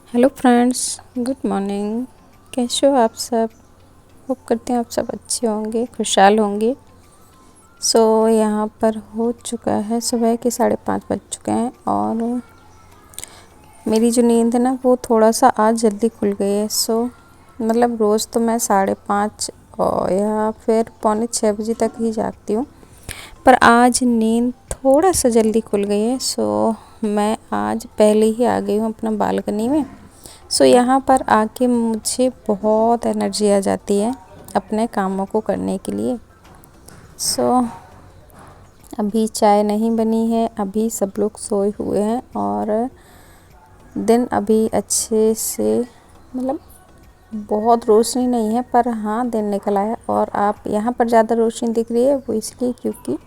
Hello friends, good morning. कैसे हो आप सब? होप करते हैं आप सब अच्छे होंगे, खुशहाल होंगे। यहाँ पर हो चुका है सुबह के 5:30 बज चुके हैं और मेरी जो नींद है ना वो थोड़ा सा आज जल्दी खुल गई है। मतलब रोज़ तो मैं 5:30 और या फिर पौने 6 बजे तक ही जागती हूँ, पर आज नींद थोड़ा सा जल्दी खुल गई है। मैं आज पहले ही आ गई हूँ अपना बालकनी में। यहाँ पर आके मुझे बहुत एनर्जी आ जाती है अपने कामों को करने के लिए। अभी चाय नहीं बनी है, अभी सब लोग सोए हुए हैं और दिन अभी अच्छे से मतलब बहुत रोशनी नहीं है, पर हाँ दिन निकला है। और आप यहाँ पर ज़्यादा रोशनी दिख रही है वो इसलिए क्योंकि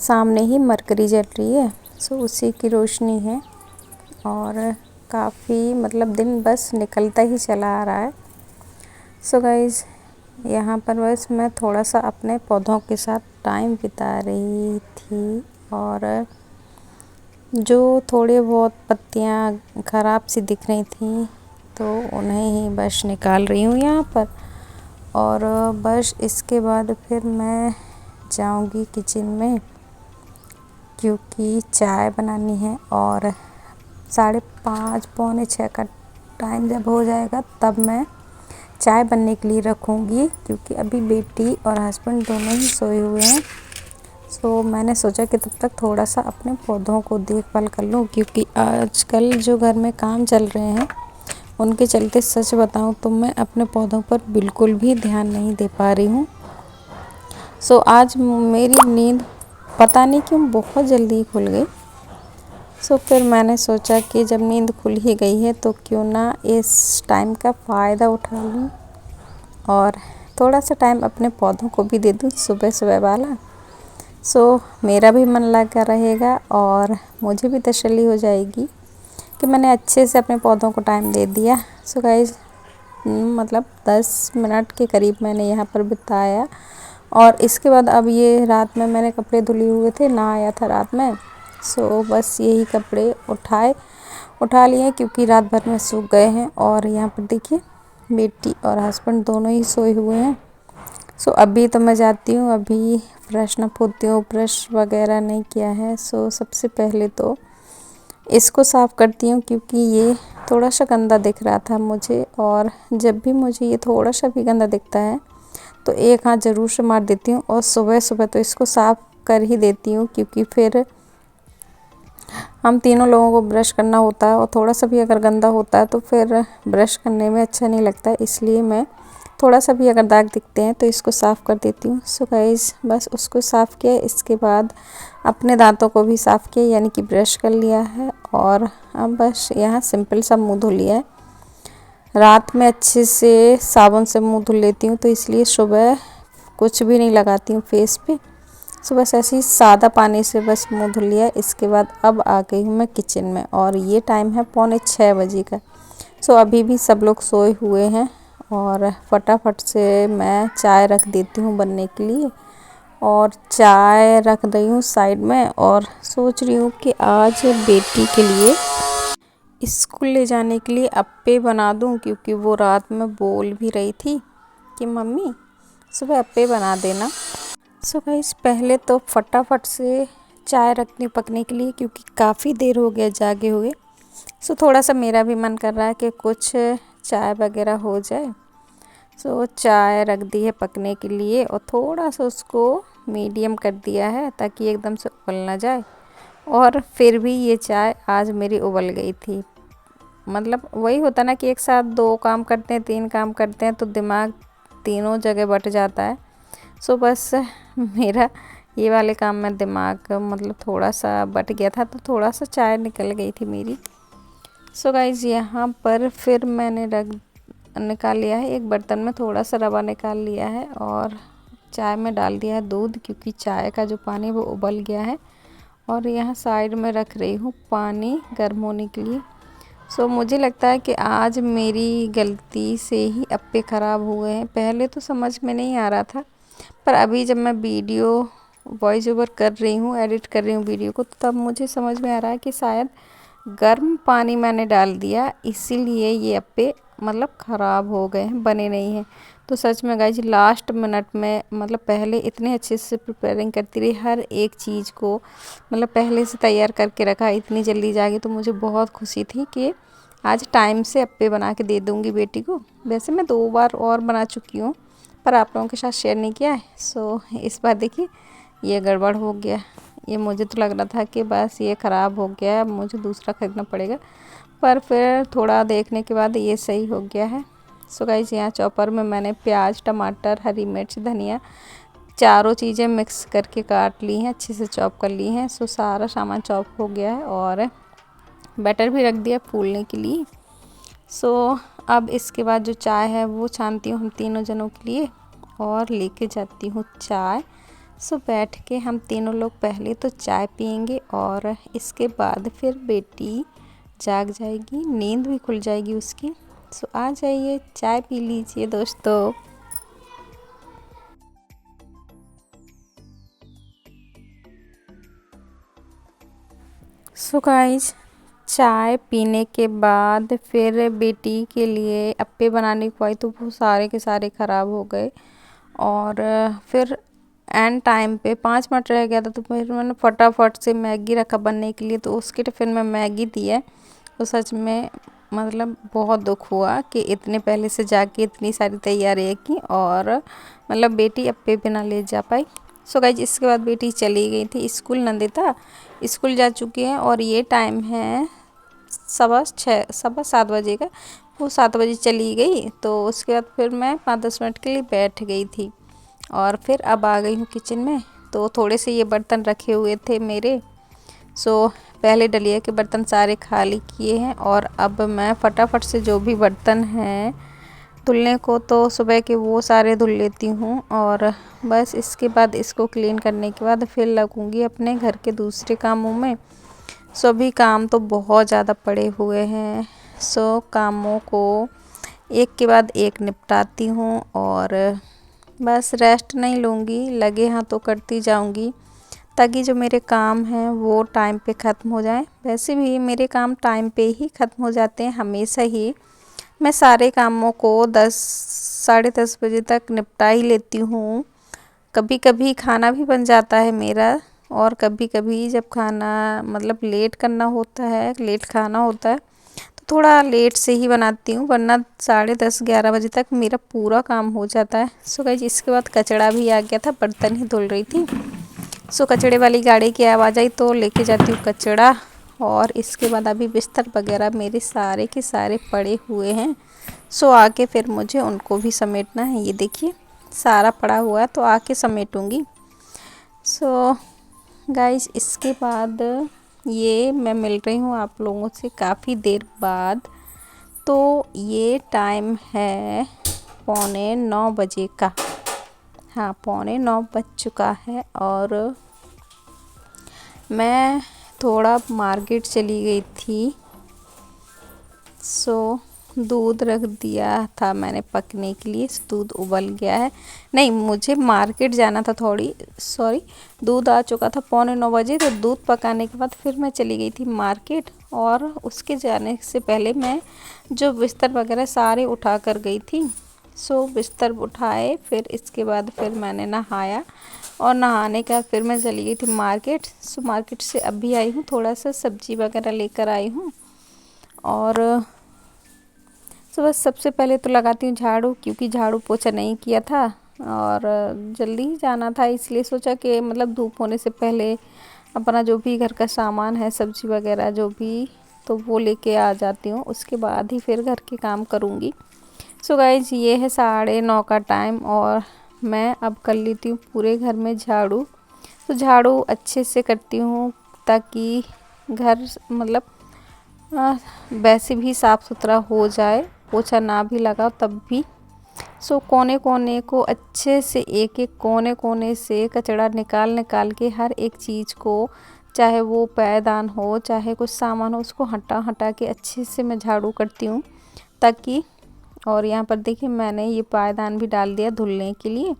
सामने ही मरकरी जल रही है, उसी की रोशनी है। और काफ़ी मतलब दिन बस निकलता ही चला आ रहा है। गाइज़, यहाँ पर बस मैं थोड़ा सा अपने पौधों के साथ टाइम बिता रही थी और जो थोड़े बहुत पत्तियाँ ख़राब सी दिख रही थी तो उन्हें ही बस निकाल रही हूँ यहाँ पर। और बस इसके बाद फिर मैं जाऊँगी किचन में क्योंकि चाय बनानी है और 5:30 पौने 6 का टाइम जब हो जाएगा तब मैं चाय बनने के लिए रखूँगी, क्योंकि अभी बेटी और हस्बैंड दोनों ही सोए हुए हैं। मैंने सोचा कि तब तक थोड़ा सा अपने पौधों को देखभाल कर लूँ, क्योंकि आजकल जो घर में काम चल रहे हैं उनके चलते सच बताऊँ तो मैं अपने पौधों पर बिल्कुल भी ध्यान नहीं दे पा रही हूँ। आज मेरी नींद पता नहीं क्यों बहुत जल्दी खुल गई। फिर मैंने सोचा कि जब नींद खुल ही गई है तो क्यों ना इस टाइम का फ़ायदा उठा लूँ और थोड़ा सा टाइम अपने पौधों को भी दे दूँ सुबह सुबह वाला। मेरा भी मन लगा रहेगा और मुझे भी तसल्ली हो जाएगी कि मैंने अच्छे से अपने पौधों को टाइम दे दिया। गाइस, मतलब 10 मिनट के करीब मैंने यहाँ पर बिताया और इसके बाद अब ये रात में मैंने कपड़े धुले हुए थे, नहाया था रात में। बस यही कपड़े उठा लिए क्योंकि रात भर में सूख गए हैं। और यहाँ पर देखिए बेटी और हस्बैंड दोनों ही सोए हुए हैं। अभी तो मैं जाती हूँ, अभी ब्रश न पोती हूँ, ब्रश वगैरह नहीं किया है। सबसे पहले तो इसको साफ़ करती हूँ क्योंकि ये थोड़ा सा गंदा दिख रहा था मुझे, और जब भी मुझे ये थोड़ा सा भी गंदा दिखता है तो एक हाथ ज़रूर से मार देती हूँ और सुबह सुबह तो इसको साफ़ कर ही देती हूँ, क्योंकि फिर हम तीनों लोगों को ब्रश करना होता है और थोड़ा सा भी अगर गंदा होता है तो फिर ब्रश करने में अच्छा नहीं लगता है। इसलिए मैं थोड़ा सा भी अगर दाग दिखते हैं तो इसको साफ़ कर देती हूँ। गाइस, बस उसको साफ़ किया, इसके बाद अपने दांतों को भी साफ़ किया, यानी कि ब्रश कर लिया है। और अब बस यहाँ सिंपल सा मुँह धो लिया है। रात में अच्छे से साबुन से मुँह धुल लेती हूँ तो इसलिए सुबह कुछ भी नहीं लगाती हूँ फेस पे। बस ऐसे ही सादा पानी से बस मुँह धुल लिया। इसके बाद अब आ गई हूँ मैं किचन में और ये टाइम है पौने 6 बजे का। अभी भी सब लोग सोए हुए हैं और फटाफट से मैं चाय रख देती हूँ बनने के लिए। और चाय रख रही हूँ साइड में और सोच रही हूँ कि आज बेटी के लिए स्कूल ले जाने के लिए अप्पे बना दूँ, क्योंकि वो रात में बोल भी रही थी कि मम्मी सुबह अप्पे बना देना। गाइस, पहले तो फटाफट से चाय रखनी पकने के लिए, क्योंकि काफ़ी देर हो गया जागे हुए। थोड़ा सा मेरा भी मन कर रहा है कि कुछ चाय वगैरह हो जाए। चाय रख दी है पकने के लिए और थोड़ा सा उसको मीडियम कर दिया है ताकि एकदम से उबल ना जाए। और फिर भी ये चाय आज मेरी उबल गई थी। मतलब वही होता ना कि एक साथ 2 काम करते हैं, 3 काम करते हैं तो दिमाग तीनों जगह बट जाता है। बस मेरा ये वाले काम में दिमाग मतलब थोड़ा सा बट गया था तो थोड़ा सा चाय निकल गई थी मेरी। गाइज, यहाँ पर फिर मैंने निकाल लिया है एक बर्तन में, थोड़ा सा रवा निकाल लिया है और चाय में डाल दिया है दूध, क्योंकि चाय का जो पानी वो उबल गया है। और यहाँ साइड में रख रही हूँ पानी गर्म होने के लिए। मुझे लगता है कि आज मेरी गलती से ही अप्पे ख़राब हुए हैं। पहले तो समझ में नहीं आ रहा था, पर अभी जब मैं वीडियो वॉइस ओवर कर रही हूँ, एडिट कर रही हूँ वीडियो को, तो तब मुझे समझ में आ रहा है कि शायद गर्म पानी मैंने डाल दिया, इसीलिए ये अप्पे मतलब ख़राब हो गए हैं, बने नहीं हैं। तो सच में गाइज लास्ट मिनट में मतलब पहले इतने अच्छे से प्रिपेयरिंग करती रही, हर एक चीज़ को मतलब पहले से तैयार करके रखा, इतनी जल्दी जागी। तो मुझे बहुत खुशी थी कि आज टाइम से अप्पे बना के दे दूँगी बेटी को। वैसे मैं 2 बार और बना चुकी हूँ, पर आप लोगों के साथ शेयर नहीं किया है। सो इस बार देखिए ये गड़बड़ हो गया। ये मुझे तो लग रहा था कि बस ये ख़राब हो गया है, मुझे दूसरा ख़रीदना पड़ेगा, पर फिर थोड़ा देखने के बाद ये सही हो गया है। सो गाइस यहाँ चॉपर में मैंने प्याज, टमाटर, हरी मिर्च, धनिया चारों चीज़ें मिक्स करके काट ली हैं, अच्छे से चॉप कर ली हैं। सो सारा सामान चॉप हो गया है और बैटर भी रख दिया फूलने के लिए। सो अब इसके बाद जो चाय है वो छानती हूँ हम तीनों जनों के लिए और लेके जाती हूँ चाय। सो बैठ के हम तीनों लोग पहले तो चाय पियेंगे और इसके बाद फिर बेटी जाग जाएगी, नींद भी खुल जाएगी उसकी। सो आ जाइए चाय पी लीजिए दोस्तों। सो गाइस चाय पीने के बाद फिर बेटी के लिए अप्पे बनाने को आई, तो वो सारे के सारे ख़राब हो गए। और फिर एंड टाइम पे 5 मिनट रह गया था, तो फिर मैंने फटाफट से मैगी रखा बनने के लिए, तो उसके टिफ़िन में मैगी दी है। तो सच में मतलब बहुत दुख हुआ कि इतने पहले से जाके इतनी सारी तैयारियाँ की और मतलब बेटी अप्पे भी ना ले जा पाई। सो गाइस इसके बाद बेटी चली गई थी स्कूल, नंदिता स्कूल जा चुकी है और ये टाइम है 7:15 बजे का। वो 7 बजे चली गई, तो उसके बाद फिर मैं 5-10 मिनट के लिए बैठ गई थी और फिर अब आ गई हूँ किचन में। तो थोड़े से ये बर्तन रखे हुए थे मेरे, सो पहले डलिया के बर्तन सारे खाली किए हैं और अब मैं फटाफट से जो भी बर्तन हैं धुलने को, तो सुबह के वो सारे धुल लेती हूँ और बस इसके बाद इसको क्लीन करने के बाद फिर लगूँगी अपने घर के दूसरे कामों में। सभी काम तो बहुत ज़्यादा पड़े हुए हैं, सो कामों को एक के बाद एक निपटाती हूँ और बस रेस्ट नहीं लूँगी, लगे हाथों करती जाऊँगी ताकि जो मेरे काम हैं वो टाइम पे ख़त्म हो जाएं। वैसे भी मेरे काम टाइम पे ही ख़त्म हो जाते हैं हमेशा ही। मैं सारे कामों को 10 साढ़े 10 बजे तक निपटा ही लेती हूँ। कभी कभी खाना भी बन जाता है मेरा और कभी कभी जब खाना मतलब लेट करना होता है, लेट खाना होता है, तो थोड़ा लेट से ही बनाती हूँ, वरना 10:30-11 बजे तक मेरा पूरा काम हो जाता है। सो गाइस इसके बाद कचड़ा भी आ गया था, बर्तन ही धुल रही थी। सो कचड़े वाली गाड़ी की आवाज़ आई तो लेके जाती हूँ कचड़ा। और इसके बाद अभी बिस्तर वगैरह मेरे सारे के सारे पड़े हुए हैं, सो आके फिर मुझे उनको भी समेटना है। ये देखिए सारा पड़ा हुआ है तो आके समेटूँगी। सो गाइस इसके बाद ये मैं मिल रही हूँ आप लोगों से काफ़ी देर बाद। तो ये टाइम है 8:45 बजे का, हाँ 8:45 बज चुका है और मैं थोड़ा मार्केट चली गई थी। सो दूध रख दिया था मैंने पकने के लिए, दूध उबल गया है। नहीं, मुझे मार्केट जाना था दूध आ चुका था 8:45 बजे, तो दूध पकाने के बाद फिर मैं चली गई थी मार्केट। और उसके जाने से पहले मैं जो बिस्तर वगैरह सारे उठा कर गई थी। सो बिस्तर उठाए, फिर इसके बाद फिर मैंने नहाया और नहाने का फिर मैं चली गई थी मार्केट। सो मार्केट से अभी आई हूँ, थोड़ा सा सब्जी वगैरह लेकर आई हूँ। और सो बस सबसे पहले तो लगाती हूँ झाड़ू, क्योंकि झाड़ू पोछा नहीं किया था और जल्दी ही जाना था, इसलिए सोचा कि मतलब धूप होने से पहले अपना जो भी घर का सामान है, सब्जी वगैरह जो भी, तो वो लेके आ जाती हूँ, उसके बाद ही फिर घर के काम करूँगी। सो गाइज ये है 9:30 का टाइम और मैं अब कर लेती हूँ पूरे घर में झाड़ू। तो झाड़ू अच्छे से करती हूँ ताकि घर मतलब वैसे भी साफ़ सुथरा हो जाए, पोछा ना भी लगाओ तब भी। सो कोने कोने को अच्छे से एक एक कोने कोने से कचड़ा निकाल निकाल के हर एक चीज़ को, चाहे वो पैदान हो चाहे कुछ सामान हो, उसको हटा हटा के अच्छे से मैं झाड़ू करती हूँ ताकि। और यहाँ पर देखिए मैंने ये पायदान भी डाल दिया धुलने के लिए,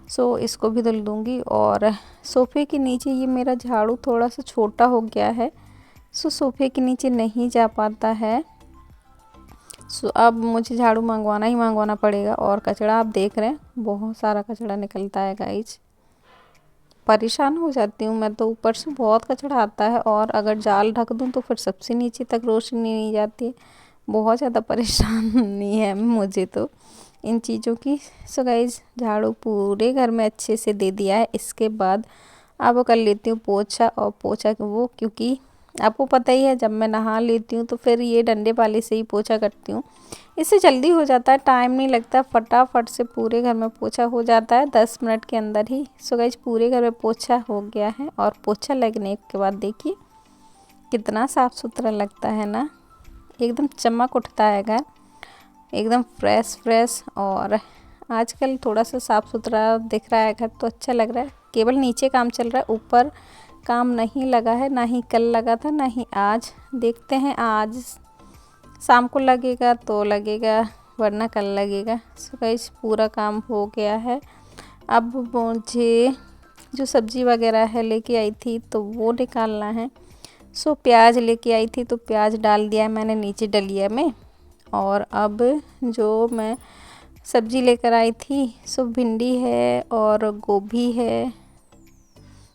सो इसको भी धुल दूँगी। और सोफ़े के नीचे ये मेरा झाड़ू थोड़ा सा छोटा हो गया है, सो सोफे के नीचे नहीं जा पाता है। सो अब मुझे झाड़ू मंगवाना पड़ेगा। और कचरा आप देख रहे हैं, बहुत सारा कचरा निकलता है गाइज। परेशान हो जाती हूँ मैं तो, ऊपर से बहुत कचरा आता है और अगर जाल ढक दूँ तो फिर सबसे नीचे तक रोशनी नहीं जाती है। बहुत ज़्यादा परेशानी है मुझे तो इन चीज़ों की। सो गाइज झाड़ू पूरे घर में अच्छे से दे दिया है। इसके बाद अब कर लेती हूँ पोछा। और पोछा वो, क्योंकि आपको पता ही है जब मैं नहा लेती हूँ तो फिर ये डंडे वाले से ही पोछा करती हूँ। इससे जल्दी हो जाता है, टाइम नहीं लगता, फटाफट से पूरे घर में पोछा हो जाता है 10 मिनट के अंदर ही। सो गाइस पूरे घर में पोछा हो गया है। और पोछा लगने के बाद देखिए कितना साफ़ सुथरा लगता है ना, एकदम चमक उठता है घर, एकदम फ्रेश। और आजकल थोड़ा सा साफ़ सुथरा दिख रहा है घर तो अच्छा लग रहा है। केवल नीचे काम चल रहा है, ऊपर काम नहीं लगा है, ना ही कल लगा था ना ही आज। देखते हैं आज शाम को लगेगा तो लगेगा, वरना कल लगेगा। सो गाइस पूरा काम हो गया है। अब मुझे जो सब्ज़ी वगैरह है लेके आई थी तो वो निकालना है। सो प्याज लेके आई थी तो प्याज डाल दिया है मैंने नीचे डलिया में। और अब जो मैं सब्ज़ी लेकर आई थी सो भिंडी है और गोभी है,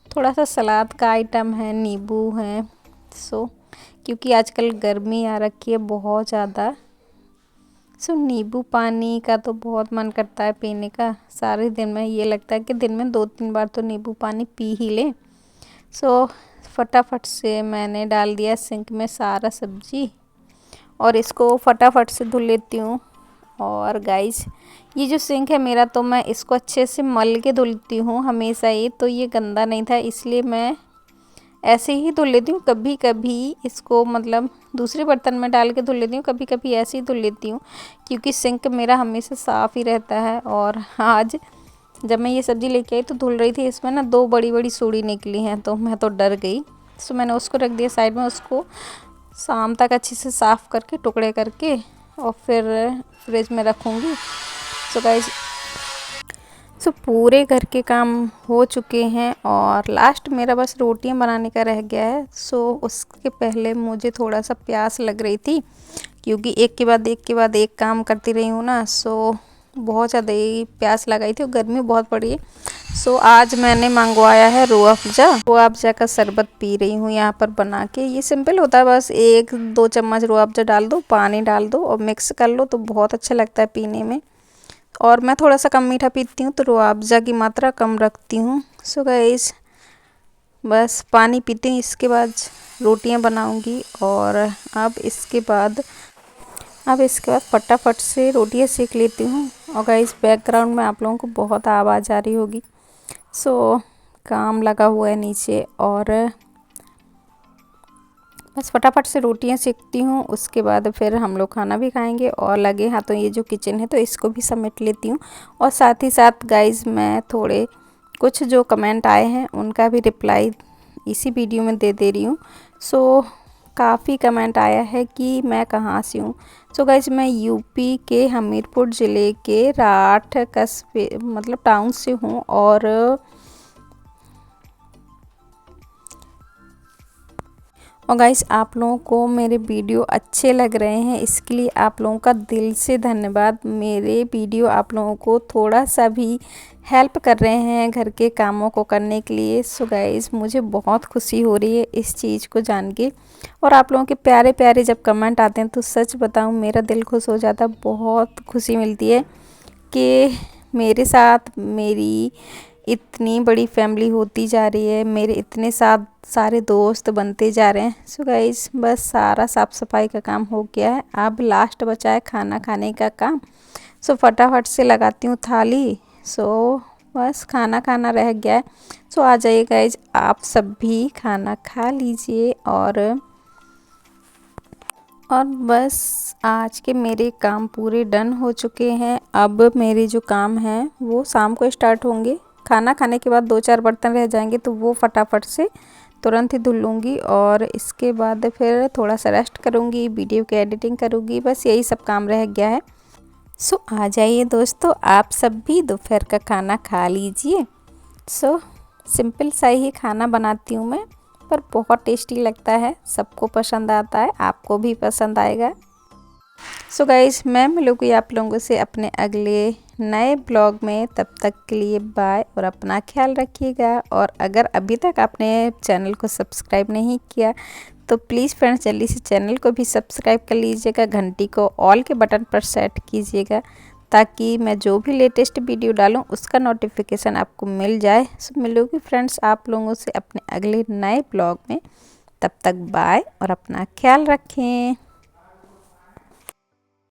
थोड़ा सा सलाद का आइटम है, नींबू है। सो क्योंकि आजकल गर्मी आ रखी है बहुत ज़्यादा, सो नींबू पानी का तो बहुत मन करता है पीने का। सारे दिन में ये लगता है कि दिन में 2-3 बार तो नींबू पानी पी ही ले। सो फटाफट से मैंने डाल दिया सिंक में सारा सब्जी और इसको फटाफट से धुल लेती हूँ। और गाइस ये जो सिंक है मेरा, तो मैं इसको अच्छे से मल के धुलती हूँ हमेशा ही, तो ये गंदा नहीं था इसलिए मैं ऐसे ही धुल लेती हूँ। कभी कभी इसको मतलब दूसरे बर्तन में डाल के धुल लेती हूँ, कभी कभी ऐसे ही धुल लेती हूँ, क्योंकि सिंक मेरा हमेशा साफ़ ही रहता है। और आज जब मैं ये सब्ज़ी लेके आई तो धुल रही थी, इसमें ना 2 बड़ी बड़ी सूड़ी निकली हैं तो मैं तो डर गई। सो मैंने उसको रख दिया साइड में, उसको शाम तक अच्छे से साफ़ करके टुकड़े करके और फिर फ्रिज में रखूँगी। सो गाइस सो पूरे घर के काम हो चुके हैं और लास्ट मेरा बस रोटियां बनाने का रह गया है। सो उसके पहले मुझे थोड़ा सा प्यास लग रही थी, क्योंकि एक के बाद एक काम करती रही हूँ ना। सो बहुत ज़्यादा ही प्यास लगाई थी और गर्मी बहुत पड़ी है। सो आज मैंने मंगवाया है रूह अफ़ज़ा का शरबत पी रही हूँ यहाँ पर बना के। ये सिंपल होता है, बस 1-2 चम्मच रूह अफ़ज़ा डाल दो, पानी डाल दो और मिक्स कर लो तो बहुत अच्छा लगता है पीने में। और मैं थोड़ा सा कम मीठा पीती हूँ तो रूह अफ़ज़ा की मात्रा कम रखती हूँ। सो गाइस बस पानी पीती हूँ, इसके बाद रोटियाँ बनाऊँगी। और अब इसके बाद फटाफट से रोटियाँ सेक लेती हूँ। और गाइस बैकग्राउंड में आप लोगों को बहुत आवाज़ आ रही होगी। सो काम लगा हुआ है नीचे और बस फटाफट से रोटियां सेकती हूँ, उसके बाद फिर हम लोग खाना भी खाएंगे। और लगे हाथों ये जो किचन है तो इसको भी समेट लेती हूँ। और साथ ही साथ गाइस मैं थोड़े कुछ जो कमेंट आए हैं उनका भी रिप्लाई इसी वीडियो में दे रही हूँ। सो काफ़ी कमेंट आया है कि मैं कहाँ से हूँ। सो गाइस मैं यूपी के हमीरपुर ज़िले के राठ कस्बे मतलब टाउन से हूँ। और गाइस आप लोगों को मेरे वीडियो अच्छे लग रहे हैं, इसके लिए आप लोगों का दिल से धन्यवाद। मेरे वीडियो आप लोगों को थोड़ा सा भी हेल्प कर रहे हैं घर के कामों को करने के लिए। सो गाइस मुझे बहुत खुशी हो रही है इस चीज़ को जान के। और आप लोगों के प्यारे प्यारे जब कमेंट आते हैं तो सच बताऊं मेरा दिल खुश हो जाता है, बहुत खुशी मिलती है कि मेरे साथ मेरी इतनी बड़ी फैमिली होती जा रही है, मेरे इतने सारे दोस्त बनते जा रहे हैं। सो गाइस बस सारा साफ़ सफाई का काम हो गया है, अब लास्ट बचा है खाना खाने का काम। सो फटाफट से लगाती हूँ थाली। सो बस खाना रह गया है। सो आ जाइए गाइस, आप सब भी खाना खा लीजिए। और बस आज के मेरे काम पूरे डन हो चुके हैं। अब मेरे जो काम हैं वो शाम को स्टार्ट होंगे। खाना खाने के बाद 2-4 बर्तन रह जाएंगे तो वो फटाफट से तुरंत ही धुल लूँगी। और इसके बाद फिर थोड़ा सा रेस्ट करूँगी, वीडियो की एडिटिंग करूँगी, बस यही सब काम रह गया है। सो आ जाइए दोस्तों, आप सब भी दोपहर का खाना खा लीजिए। सो सिंपल सा ही खाना बनाती हूँ मैं, पर बहुत टेस्टी लगता है, सबको पसंद आता है, आपको भी पसंद आएगा। सो गाइस, मैं मिलूँगी आप लोगों से अपने अगले नए ब्लॉग में। तब तक के लिए बाय और अपना ख्याल रखिएगा। और अगर अभी तक आपने चैनल को सब्सक्राइब नहीं किया तो प्लीज़ फ्रेंड्स जल्दी से चैनल को भी सब्सक्राइब कर लीजिएगा, घंटी को ऑल के बटन पर सेट कीजिएगा ताकि मैं जो भी लेटेस्ट वीडियो डालूं उसका नोटिफिकेशन आपको मिल जाए। सो मिलूँगी फ्रेंड्स आप लोगों से अपने अगले नए ब्लॉग में। तब तक बाय और अपना ख्याल रखें।